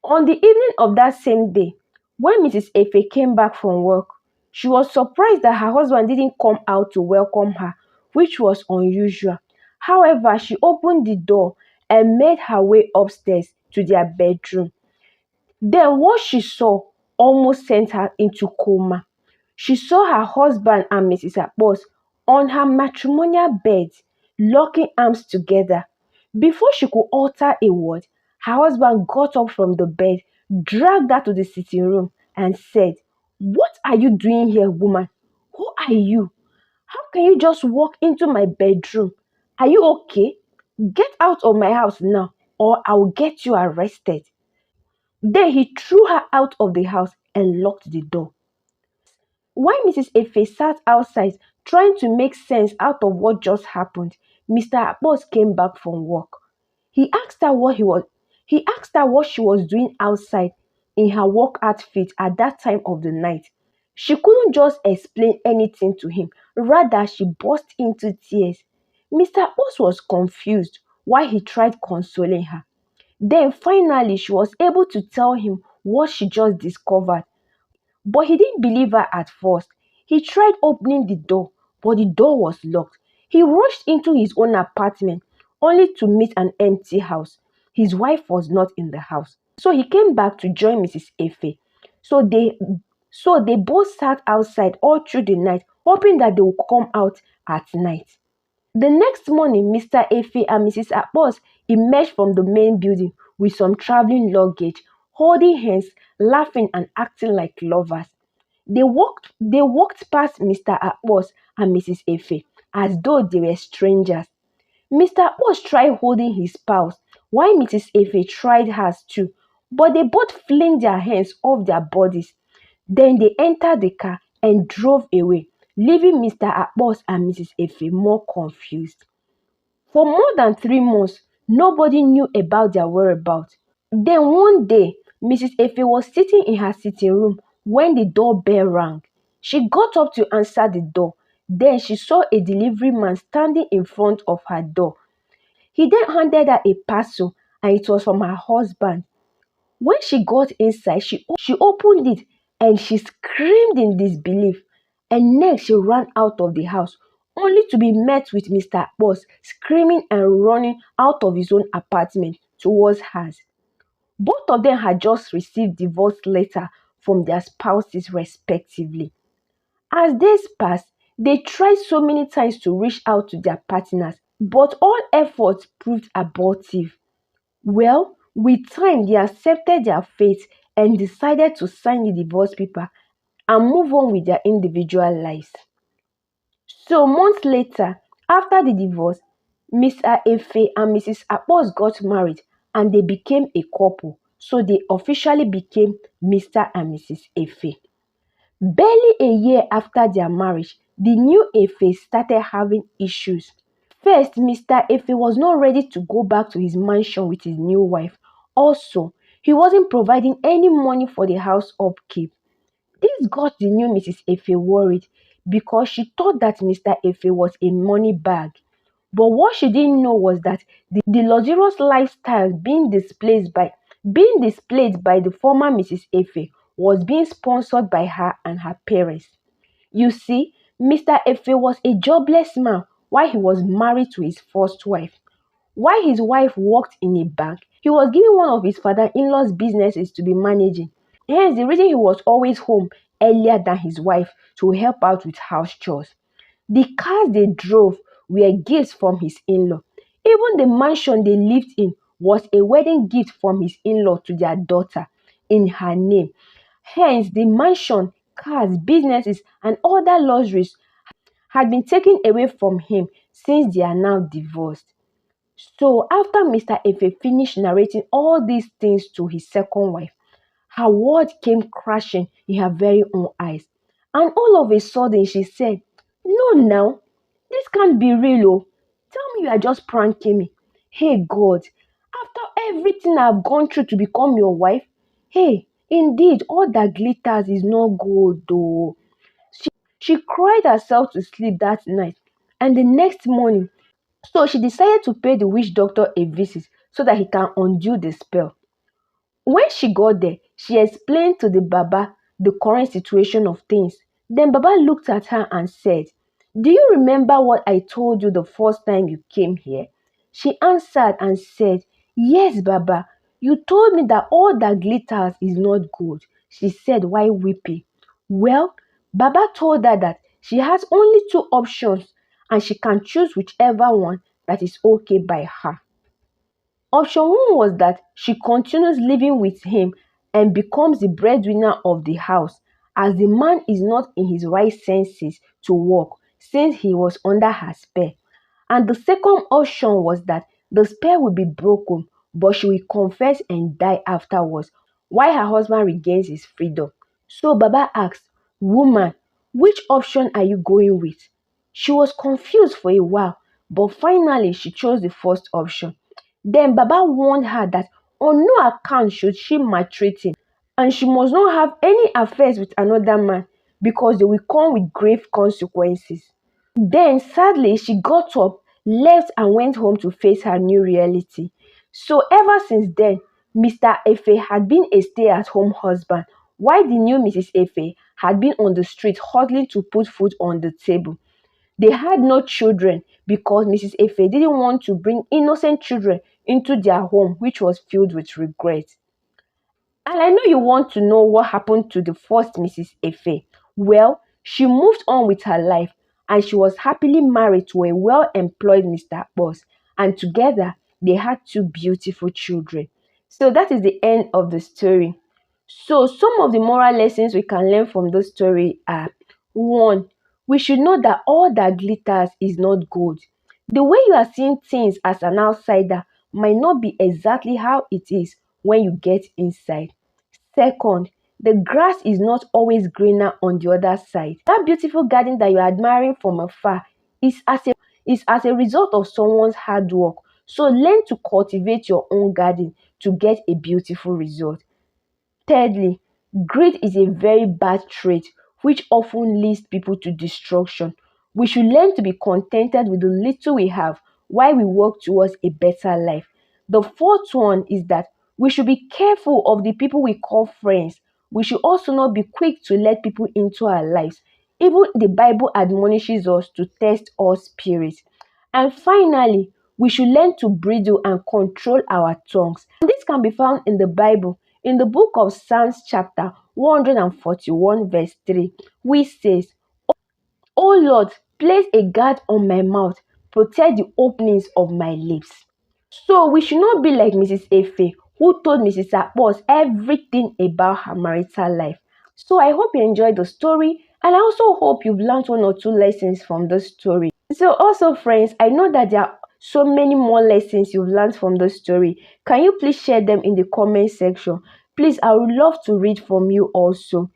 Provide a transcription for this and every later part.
On the evening of that same day, when Mrs. Efe came back from work, she was surprised that her husband didn't come out to welcome her, which was unusual. However, she opened the door and made her way upstairs to their bedroom. Then what she saw almost sent her into coma. She saw her husband and Mrs. Akpos on her matrimonial bed, locking arms together. Before she could utter a word, her husband got up from the bed, dragged her to the sitting room, and said, "What are you doing here, woman? Who are you? How can you just walk into my bedroom? Are you okay? Get out of my house now, or I will get you arrested." Then he threw her out of the house and locked the door. While Mrs. Efe sat outside trying to make sense out of what just happened, Mr. Abbas came back from work. He asked her what she was doing outside in her work outfit at that time of the night. She couldn't just explain anything to him, rather she burst into tears. Mr. Abbas was confused while he tried consoling her. Then finally she was able to tell him what she just discovered. But he didn't believe her at first. He tried opening the door, but the door was locked. He rushed into his own apartment only to meet an empty house. His wife was not in the house. So he came back to join Mrs. Efe. So they both sat outside all through the night, hoping that they would come out at night. The next morning, Mr. Efe and Mrs. Abbas emerged from the main building with some traveling luggage, holding hands, laughing and acting like lovers. They walked past Mr. Abbas and Mrs. Efe as though they were strangers. Mr. Abbas tried holding his spouse, while Mrs. Efe tried hers too, but they both flinged their hands off their bodies. Then they entered the car and drove away, leaving Mr. Abbas and Mrs. Efe more confused. For more than 3 months, nobody knew about their whereabouts. Then one day, Mrs. Efe was sitting in her sitting room when the doorbell rang. She got up to answer the door. Then she saw a delivery man standing in front of her door. He then handed her a parcel and it was from her husband. When she got inside, she opened it and she screamed in disbelief. And next she ran out of the house, only to be met with Mr. Abbas screaming and running out of his own apartment towards hers. Both of them had just received divorce letter from their spouses respectively. As days passed, they tried so many times to reach out to their partners, but all efforts proved abortive. Well, with time, they accepted their fate and decided to sign the divorce paper and move on with their individual lives. So, months later, after the divorce, Mr. Efe and Mrs. Abbas got married and they became a couple. So, they officially became Mr. and Mrs. Efe. Barely a year after their marriage, the new Efe started having issues. First, Mr. Efe was not ready to go back to his mansion with his new wife. Also, he wasn't providing any money for the house upkeep. This got the new Mrs. Efe worried because she thought that Mr. Efe was a money bag. But what she didn't know was that the luxurious lifestyle being displayed by the former Mrs. Efe was being sponsored by her and her parents. You see, Mr. Efe was a jobless man while he was married to his first wife. While his wife worked in a bank, he was given one of his father-in-law's businesses to be managing. Hence, the reason he was always home earlier than his wife to help out with house chores. The cars they drove were gifts from his in-law. Even the mansion they lived in was a wedding gift from his in-law to their daughter in her name. Hence, the mansion, cars, businesses, and other luxuries had been taken away from him since they are now divorced. So, after Mr. Efe finished narrating all these things to his second wife, her world came crashing in her very own eyes. And all of a sudden, she said, "No, now, this can't be real. Oh. Tell me you are just pranking me. Hey, God, after everything I've gone through to become your wife, hey, indeed, all that glitters is not gold, though." She cried herself to sleep that night, and the next morning, so she decided to pay the witch doctor a visit so that he can undo the spell. When she got there, she explained to the Baba the current situation of things. Then Baba looked at her and said, "Do you remember what I told you the first time you came here?" She answered and said, "Yes, Baba. You told me that all that glitters is not gold," she said while weeping. Well, Baba told her that she has only two options and she can choose whichever one that is okay by her. Option one was that she continues living with him and becomes the breadwinner of the house, as the man is not in his right senses to work since he was under her spell. And the second option was that the spell will be broken, but she will confess and die afterwards while her husband regains his freedom. So Baba asked, "Woman, which option are you going with?" She was confused for a while, but finally she chose the first option. Then Baba warned her that on no account should she maltreat him, and she must not have any affairs with another man because they will come with grave consequences. Then sadly she got up, left and went home to face her new reality. So ever since then, Mr. Efe had been a stay-at-home husband, while the new Mrs. Efe had been on the street hustling to put food on the table. They had no children because Mrs. Efe didn't want to bring innocent children into their home, which was filled with regret. And I know you want to know what happened to the first Mrs. Efe. Well, she moved on with her life and she was happily married to a well-employed Mr. Boss, and together they had two beautiful children. So that is the end of the story. So some of the moral lessons we can learn from this story are: 1. We should know that all that glitters is not gold. The way you are seeing things as an outsider might not be exactly how it is when you get inside. Second, the grass is not always greener on the other side. That beautiful garden that you're admiring from afar is as a result of someone's hard work. So learn to cultivate your own garden to get a beautiful result. Thirdly, greed is a very bad trait which often leads people to destruction. We should learn to be contented with the little we have while we work towards a better life. The fourth one is that we should be careful of the people we call friends. We should also not be quick to let people into our lives. Even the Bible admonishes us to test all spirits. And finally, we should learn to bridle and control our tongues. And this can be found in the Bible, in the book of Psalms chapter 141 verse 3, which says, "O Lord, place a guard on my mouth, protect the openings of my lips." So we should not be like Mrs. Efe, who told Mrs. Akpos everything about her marital life. So I hope you enjoyed the story, and I also hope you've learned one or two lessons from the story. So also friends, I know that there are so many more lessons you've learned from the story. Can you please share them in the comment section? Please, I would love to read from you also.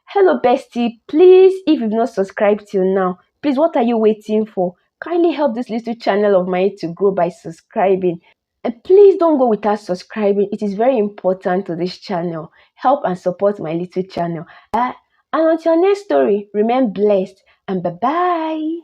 Hello bestie, please, if you've not subscribed till now, please, what are you waiting for? Kindly help this little channel of mine to grow by subscribing. And please don't go without subscribing. It is very important to this channel. Help and support my little channel. And until next story, remain blessed and bye-bye.